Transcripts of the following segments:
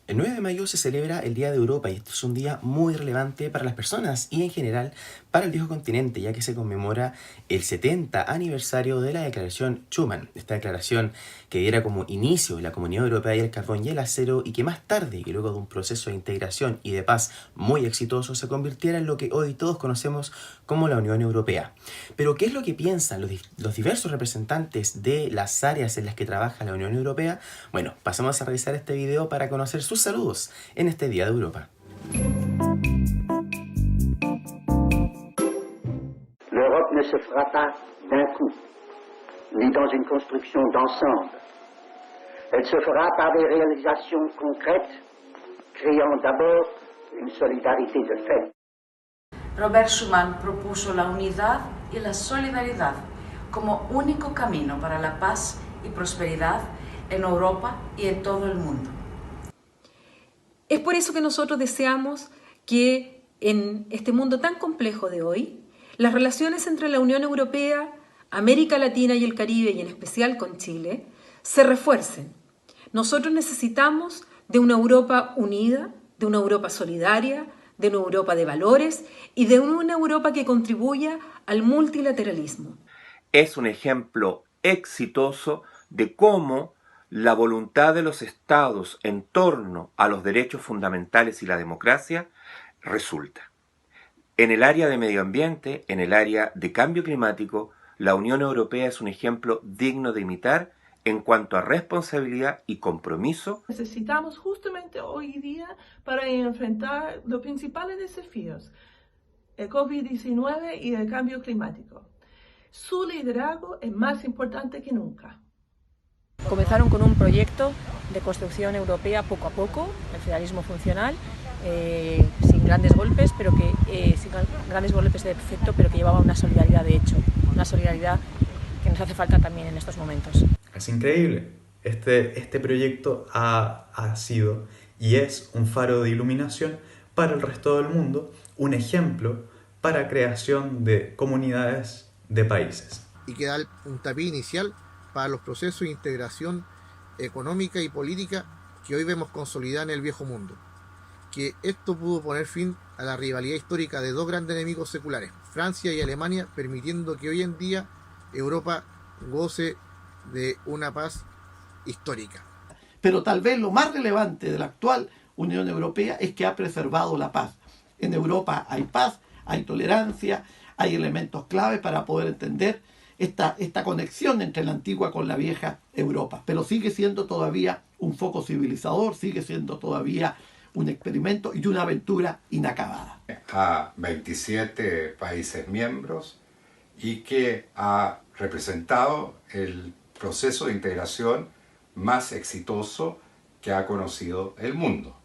El 9 de mayo se celebra el Día de Europa y esto es un día muy relevante para las personas y en general para el viejo continente, ya que se conmemora el 70 aniversario de la Declaración Schuman. Esta declaración que diera como inicio la Comunidad Europea y el carbón y el acero y que más tarde, y luego de un proceso de integración y de paz muy exitoso, se convirtiera en lo que hoy todos conocemos como la Unión Europea. Pero ¿qué es lo que piensan los diversos representantes de las áreas en las que trabaja la Unión Europea? Bueno, pasamos a revisar este video para conocer sus saludos en este Día de Europa. L'Europe ne se fera pas d'un coup, ni dans une construction d'ensemble. Elle se fera par des réalisations concrètes, créant d'abord une solidarité de fait. Robert Schuman propuso la unidad y la solidaridad como único camino para la paz y prosperidad en Europa y en todo el mundo. Es por eso que nosotros deseamos que en este mundo tan complejo de hoy, las relaciones entre la Unión Europea, América Latina y el Caribe, y en especial con Chile, se refuercen. Nosotros necesitamos de una Europa unida, de una Europa solidaria, de una Europa de valores y de una Europa que contribuya al multilateralismo. Es un ejemplo exitoso de cómo la voluntad de los estados en torno a los derechos fundamentales y la democracia resulta. En el área de medio ambiente, en el área de cambio climático, la Unión Europea es un ejemplo digno de imitar en cuanto a responsabilidad y compromiso. Necesitamos justamente hoy día para enfrentar los principales desafíos, el COVID-19 y el cambio climático. Su liderazgo es más importante que nunca. Comenzaron con un proyecto de construcción europea poco a poco, el federalismo funcional, sin grandes golpes, sin grandes golpes de efecto, pero que llevaba una solidaridad de hecho, una solidaridad que nos hace falta también en estos momentos. Es increíble. Este proyecto ha sido y es un faro de iluminación para el resto del mundo, un ejemplo para creación de comunidades de países. Y que da el puntapié inicial para los procesos de integración económica y política que hoy vemos consolidada en el viejo mundo. Que esto pudo poner fin a la rivalidad histórica de dos grandes enemigos seculares, Francia y Alemania, permitiendo que hoy en día Europa goce de una paz histórica. Pero tal vez lo más relevante de la actual Unión Europea es que ha preservado la paz. En Europa hay paz, hay tolerancia, hay elementos clave para poder entender esta conexión entre la antigua con la vieja Europa. Pero sigue siendo todavía un foco civilizador, sigue siendo todavía un experimento y una aventura inacabada. A 27 países miembros y que ha representado el proceso de integración más exitoso que ha conocido el mundo,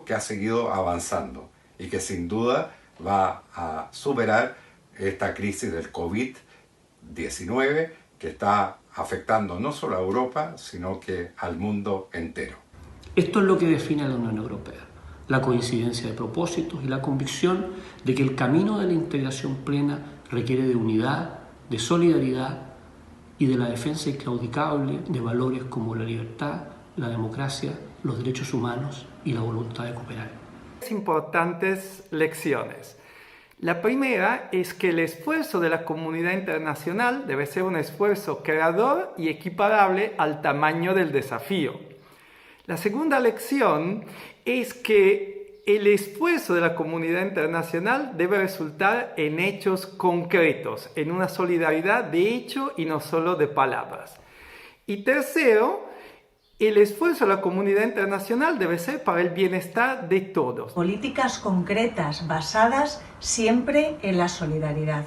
que ha seguido avanzando y que sin duda va a superar esta crisis del COVID-19 que está afectando no solo a Europa, sino que al mundo entero. Esto es lo que define a la Unión Europea, la coincidencia de propósitos y la convicción de que el camino de la integración plena requiere de unidad, de solidaridad y de la defensa inclaudicable de valores como la libertad, la democracia, los derechos humanos y la voluntad de cooperar. Importantes lecciones. La primera es que el esfuerzo de la comunidad internacional debe ser un esfuerzo creador y equiparable al tamaño del desafío. La segunda lección es que el esfuerzo de la comunidad internacional debe resultar en hechos concretos, en una solidaridad de hecho y no solo de palabras. Y tercero, el esfuerzo de la comunidad internacional debe ser para el bienestar de todos. Políticas concretas basadas siempre en la solidaridad.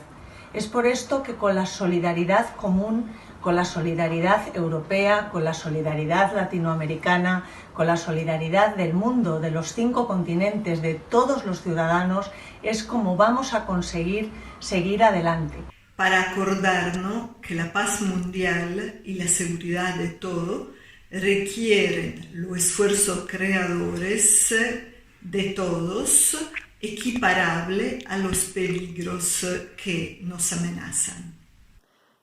Es por esto que con la solidaridad común, con la solidaridad europea, con la solidaridad latinoamericana, con la solidaridad del mundo, de los 5 continentes, de todos los ciudadanos, es como vamos a conseguir seguir adelante. Para acordarnos que la paz mundial y la seguridad de todo requieren los esfuerzos creadores de todos equiparable a los peligros que nos amenazan.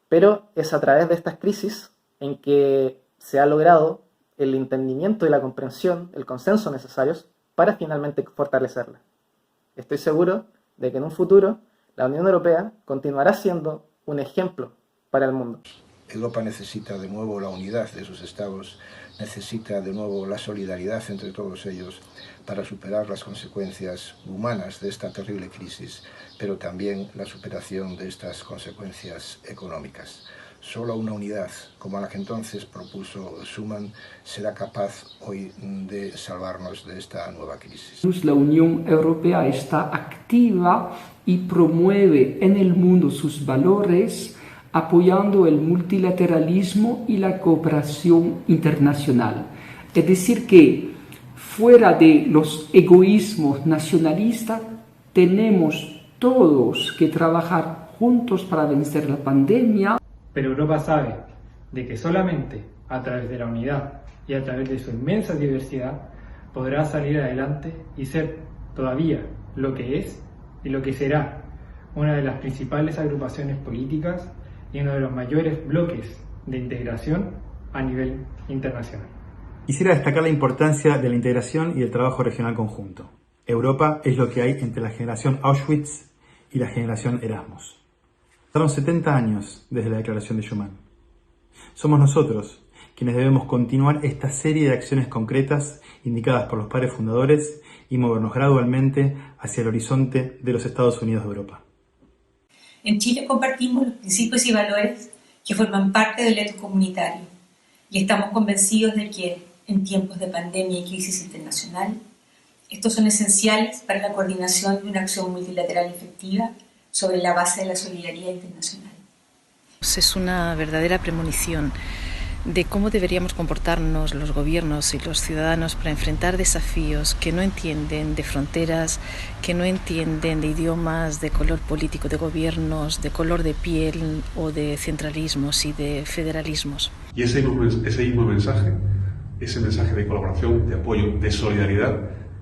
Pero es a través de estas crisis en que se ha logrado el entendimiento y la comprensión, el consenso necesarios para finalmente fortalecerla. Estoy seguro de que en un futuro la Unión Europea continuará siendo un ejemplo para el mundo. Europa necesita de nuevo la unidad de sus estados, necesita de nuevo la solidaridad entre todos ellos para superar las consecuencias humanas de esta terrible crisis, pero también la superación de estas consecuencias económicas. Solo una unidad, como la que entonces propuso Schuman, será capaz hoy de salvarnos de esta nueva crisis. La Unión Europea está activa y promueve en el mundo sus valores, apoyando el multilateralismo y la cooperación internacional. Es decir que, fuera de los egoísmos nacionalistas, tenemos todos que trabajar juntos para vencer la pandemia. Pero Europa sabe de que solamente a través de la unidad y a través de su inmensa diversidad podrá salir adelante y ser todavía lo que es y lo que será una de las principales agrupaciones políticas y uno de los mayores bloques de integración a nivel internacional. Quisiera destacar la importancia de la integración y el trabajo regional conjunto. Europa es lo que hay entre la generación Auschwitz y la generación Erasmus. Pasaron 70 años desde la declaración de Schuman. Somos nosotros quienes debemos continuar esta serie de acciones concretas indicadas por los padres fundadores y movernos gradualmente hacia el horizonte de los Estados Unidos de Europa. En Chile compartimos los principios y valores que forman parte del etos comunitario y estamos convencidos de que en tiempos de pandemia y crisis internacional, estos son esenciales para la coordinación de una acción multilateral efectiva sobre la base de la solidaridad internacional. Es una verdadera premonición de cómo deberíamos comportarnos los gobiernos y los ciudadanos para enfrentar desafíos que no entienden de fronteras, que no entienden de idiomas, de color político, de gobiernos, de color de piel o de centralismos y de federalismos. Y ese mismo mensaje, ese mensaje de colaboración, de apoyo, de solidaridad,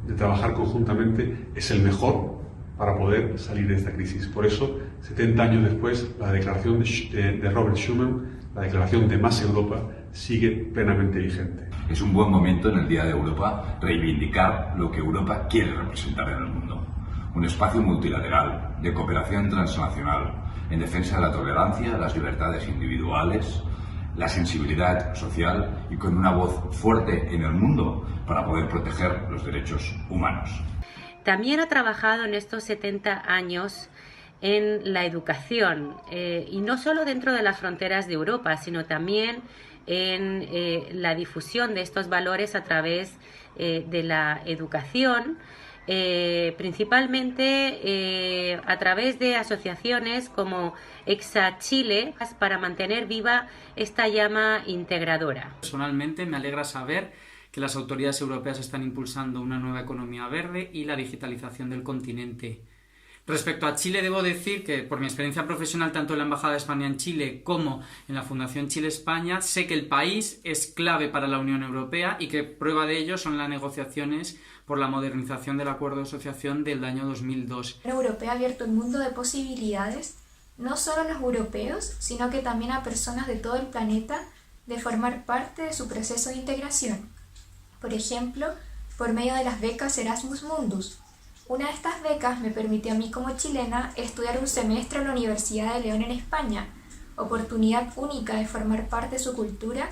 de trabajar conjuntamente, es el mejor para poder salir de esta crisis. Por eso, 70 años después, la declaración de Robert Schuman, la declaración de Más Europa, sigue plenamente vigente. Es un buen momento en el Día de Europa reivindicar lo que Europa quiere representar en el mundo. Un espacio multilateral, de cooperación transnacional, en defensa de la tolerancia, las libertades individuales, la sensibilidad social y con una voz fuerte en el mundo para poder proteger los derechos humanos. También ha trabajado en estos 70 años en la educación, y no solo dentro de las fronteras de Europa, sino también en la difusión de estos valores a través de la educación, principalmente a través de asociaciones como EXA Chile, para mantener viva esta llama integradora. Personalmente me alegra saber que las autoridades europeas están impulsando una nueva economía verde y la digitalización del continente. Respecto a Chile, debo decir que por mi experiencia profesional tanto en la Embajada de España en Chile como en la Fundación Chile-España, sé que el país es clave para la Unión Europea y que prueba de ello son las negociaciones por la modernización del Acuerdo de Asociación del año 2002. La Unión Europea ha abierto un mundo de posibilidades, no solo a los europeos, sino que también a personas de todo el planeta, de formar parte de su proceso de integración. Por ejemplo, por medio de las becas Erasmus Mundus. Una de estas becas me permitió a mí como chilena estudiar un semestre en la Universidad de León en España, oportunidad única de formar parte de su cultura.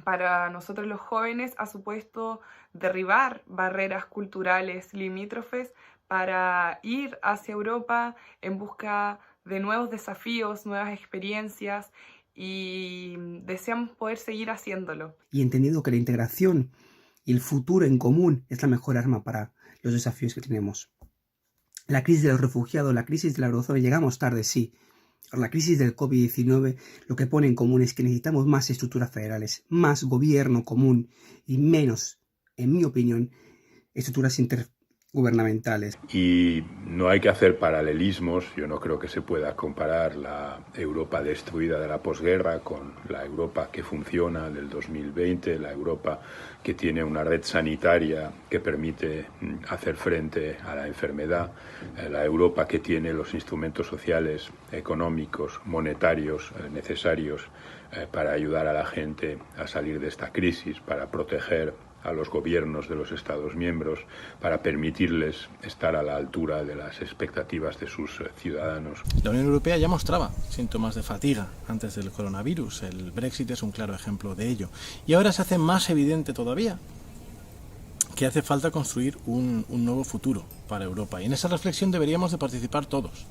Para nosotros los jóvenes ha supuesto derribar barreras culturales limítrofes para ir hacia Europa en busca de nuevos desafíos, nuevas experiencias, y deseamos poder seguir haciéndolo. Y entendiendo que la integración y el futuro en común es la mejor arma para los desafíos que tenemos. La crisis de los refugiados, la crisis de la eurozona, llegamos tarde, sí. La crisis del COVID-19 lo que pone en común es que necesitamos más estructuras federales, más gobierno común y menos, en mi opinión, estructuras gubernamentales. Y no hay que hacer paralelismos. Yo no creo que se pueda comparar la Europa destruida de la posguerra con la Europa que funciona del 2020, la Europa que tiene una red sanitaria que permite hacer frente a la enfermedad, la Europa que tiene los instrumentos sociales, económicos, monetarios necesarios para ayudar a la gente a salir de esta crisis, para proteger a los gobiernos de los Estados miembros, para permitirles estar a la altura de las expectativas de sus ciudadanos. La Unión Europea ya mostraba síntomas de fatiga antes del coronavirus. El Brexit es un claro ejemplo de ello. Y ahora se hace más evidente todavía que hace falta construir un nuevo futuro para Europa. Y en esa reflexión deberíamos de participar todos.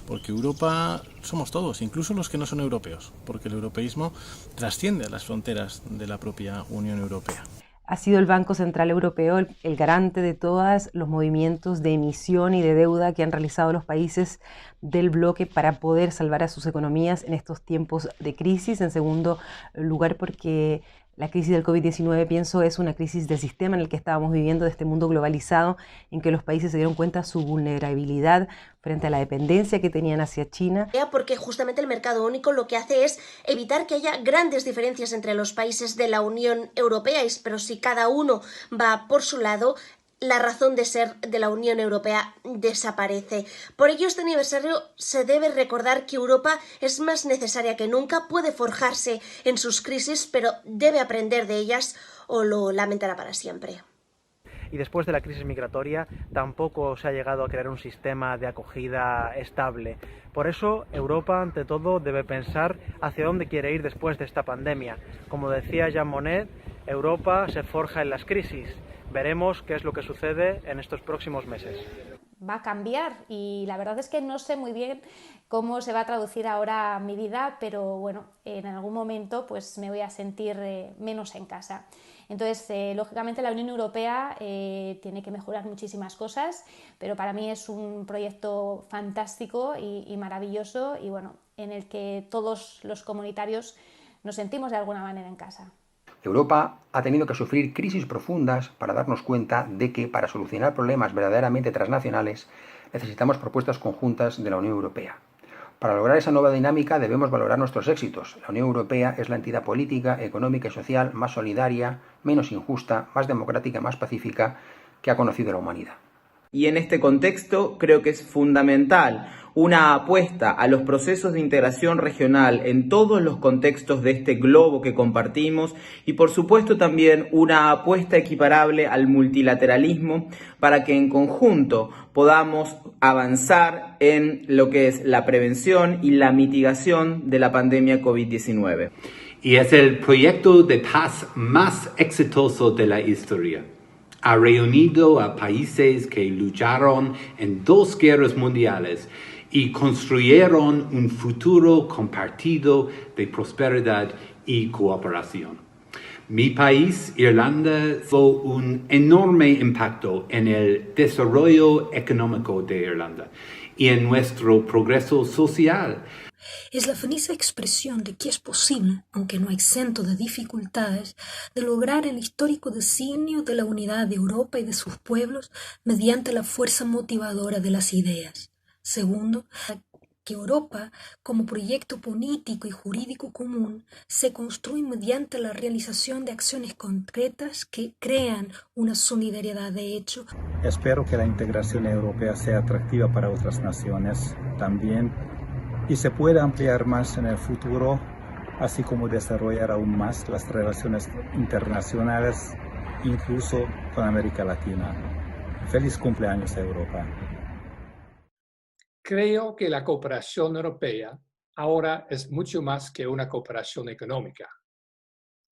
Porque Europa somos todos, incluso los que no son europeos, porque el europeísmo trasciende a las fronteras de la propia Unión Europea. Ha sido el Banco Central Europeo el garante de todos los movimientos de emisión y de deuda que han realizado los países del bloque para poder salvar a sus economías en estos tiempos de crisis. En segundo lugar, porque la crisis del COVID-19, pienso, es una crisis del sistema en el que estábamos viviendo, de este mundo globalizado, en que los países se dieron cuenta de su vulnerabilidad frente a la dependencia que tenían hacia China. Porque justamente el mercado único lo que hace es evitar que haya grandes diferencias entre los países de la Unión Europea, pero si cada uno va por su lado, la razón de ser de la Unión Europea desaparece. Por ello, este aniversario se debe recordar que Europa es más necesaria que nunca, puede forjarse en sus crisis, pero debe aprender de ellas o lo lamentará para siempre. Y después de la crisis migratoria tampoco se ha llegado a crear un sistema de acogida estable. Por eso Europa, ante todo, debe pensar hacia dónde quiere ir después de esta pandemia. Como decía Jean Monnet, Europa se forja en las crisis. Veremos qué es lo que sucede en estos próximos meses. Va a cambiar y la verdad es que no sé muy bien cómo se va a traducir ahora mi vida, pero bueno, en algún momento pues me voy a sentir menos en casa. Entonces, lógicamente la Unión Europea tiene que mejorar muchísimas cosas, pero para mí es un proyecto fantástico y maravilloso y bueno, en el que todos los comunitarios nos sentimos de alguna manera en casa. Europa ha tenido que sufrir crisis profundas para darnos cuenta de que para solucionar problemas verdaderamente transnacionales necesitamos propuestas conjuntas de la Unión Europea. Para lograr esa nueva dinámica debemos valorar nuestros éxitos. La Unión Europea es la entidad política, económica y social más solidaria, menos injusta, más democrática y más pacífica que ha conocido la humanidad. Y en este contexto creo que es fundamental una apuesta a los procesos de integración regional en todos los contextos de este globo que compartimos y por supuesto también una apuesta equiparable al multilateralismo para que en conjunto podamos avanzar en lo que es la prevención y la mitigación de la pandemia COVID-19. Y es el proyecto de paz más exitoso de la historia. Ha reunido a países que lucharon en 2 guerras mundiales y construyeron un futuro compartido de prosperidad y cooperación. Mi país, Irlanda, tuvo un enorme impacto en el desarrollo económico de Irlanda y en nuestro progreso social. Es la feliz expresión de que es posible, aunque no exento de dificultades, de lograr el histórico designio de la unidad de Europa y de sus pueblos mediante la fuerza motivadora de las ideas. Segundo, que Europa, como proyecto político y jurídico común, se construye mediante la realización de acciones concretas que crean una solidaridad de hecho. Espero que la integración europea sea atractiva para otras naciones también y se pueda ampliar más en el futuro, así como desarrollar aún más las relaciones internacionales, incluso con América Latina. Feliz cumpleaños a Europa. Creo que la cooperación europea ahora es mucho más que una cooperación económica.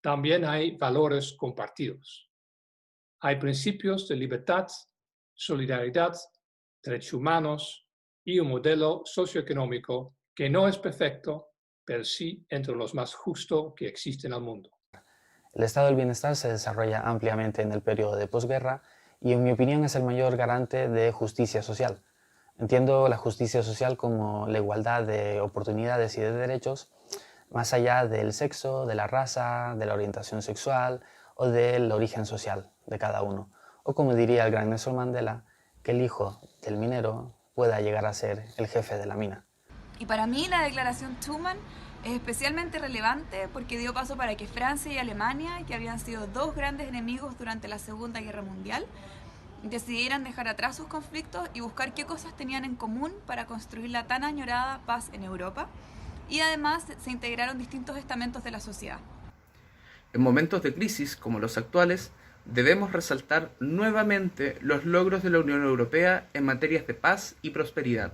También hay valores compartidos. Hay principios de libertad, solidaridad, derechos humanos y un modelo socioeconómico que no es perfecto, pero sí entre los más justos que existen en el mundo. El estado del bienestar se desarrolla ampliamente en el periodo de posguerra y en mi opinión es el mayor garante de justicia social. Entiendo la justicia social como la igualdad de oportunidades y de derechos más allá del sexo, de la raza, de la orientación sexual o del origen social de cada uno. O como diría el gran Nelson Mandela, que el hijo del minero pueda llegar a ser el jefe de la mina. Y para mí la declaración Truman es especialmente relevante porque dio paso para que Francia y Alemania, que habían sido dos grandes enemigos durante la Segunda Guerra Mundial, decidieran dejar atrás sus conflictos y buscar qué cosas tenían en común para construir la tan añorada paz en Europa, y además se integraron distintos estamentos de la sociedad. En momentos de crisis como los actuales, debemos resaltar nuevamente los logros de la Unión Europea en materias de paz y prosperidad,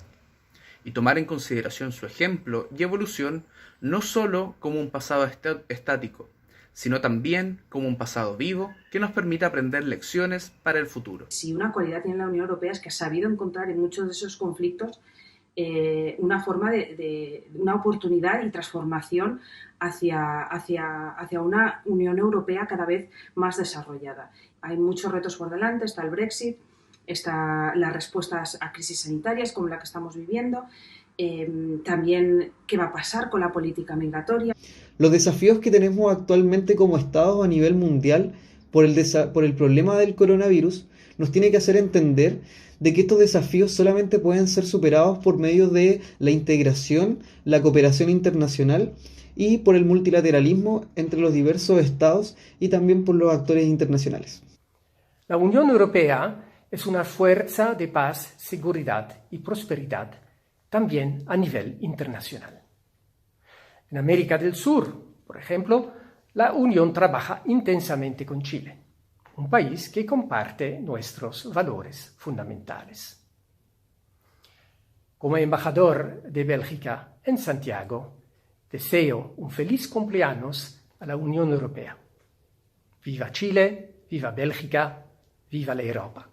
y tomar en consideración su ejemplo y evolución no solo como un pasado estático, sino también como un pasado vivo que nos permita aprender lecciones para el futuro. Si una cualidad tiene la Unión Europea es que ha sabido encontrar en muchos de esos conflictos una forma de una oportunidad y transformación hacia una Unión Europea cada vez más desarrollada. Hay muchos retos por delante, está el Brexit, está las respuestas a crisis sanitarias como la que estamos viviendo, también qué va a pasar con la política migratoria. Los desafíos que tenemos actualmente como Estados a nivel mundial por el problema del coronavirus nos tiene que hacer entender de que estos desafíos solamente pueden ser superados por medio de la integración, la cooperación internacional y por el multilateralismo entre los diversos estados y también por los actores internacionales. La Unión Europea es una fuerza de paz, seguridad y prosperidad, también a nivel internacional. En América del Sur, por ejemplo, la Unión trabaja intensamente con Chile, un país que comparte nuestros valores fundamentales. Como embajador de Bélgica en Santiago, deseo un feliz cumpleaños a la Unión Europea. Viva Chile, viva Bélgica, viva la Europa.